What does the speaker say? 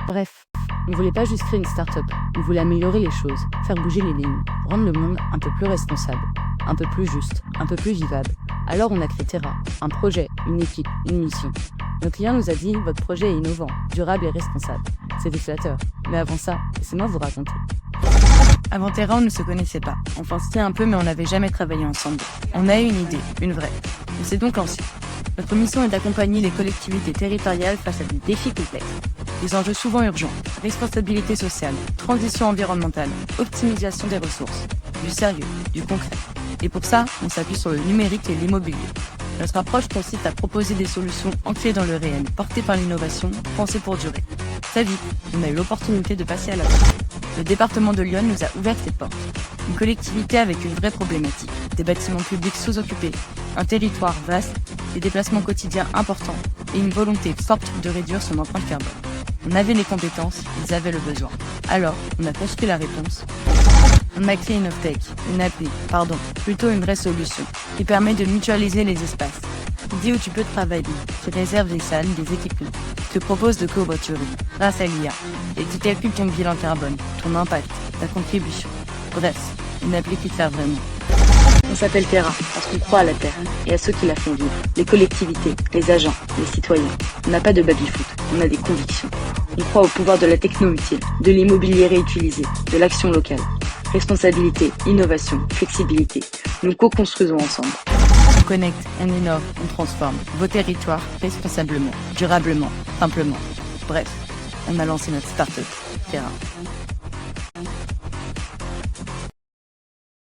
Bref, on ne voulait pas juste créer une start-up, on voulait améliorer les choses, faire bouger les lignes, rendre le monde un peu plus responsable, un peu plus juste, un peu plus vivable. Alors on a créé Terra, un projet, une équipe, une mission. Nos clients nous a dit « Votre projet est innovant, durable et responsable ». C'était flatteur. Mais avant ça, laissez-moi vous raconter. Avant Terra, on ne se connaissait pas. Enfin, c'était un peu, mais on n'avait jamais travaillé ensemble. On a eu une idée, une vraie. On s'est donc lancé. Notre mission est d'accompagner les collectivités territoriales face à des défis complexes. Des enjeux souvent urgents, responsabilité sociale, transition environnementale, optimisation des ressources, du sérieux, du concret. Et pour ça, on s'appuie sur le numérique et l'immobilier. Notre approche consiste à proposer des solutions ancrées dans le réel, portées par l'innovation, pensées pour durer. Très vite, on a eu l'opportunité de passer à l'action. Le département de Lyon nous a ouvert ses portes. Une collectivité avec une vraie problématique, des bâtiments publics sous-occupés, un territoire vaste, des déplacements quotidiens importants et une volonté forte de réduire son empreinte carbone. On avait les compétences, ils avaient le besoin. Alors, on a construit la réponse. On a créé une plutôt une vraie solution, qui permet de mutualiser les espaces. Dit où tu peux travailler, qui réserve des salles, des équipements, qui te propose de covoiturer, grâce à l'IA, et qui calcule ton bilan carbone, ton impact, ta contribution. Bref, une appli qui te sert vraiment. On s'appelle Terra parce qu'on croit à la Terre et à ceux qui la font vivre. Les collectivités, les agents, les citoyens. On n'a pas de baby-foot, on a des convictions. On croit au pouvoir de la techno utile, de l'immobilier réutilisé, de l'action locale. Responsabilité, innovation, flexibilité. Nous co-construisons ensemble. On connecte, on innove, on transforme. Vos territoires, responsablement, durablement, simplement. Bref, on a lancé notre start-up, Terra.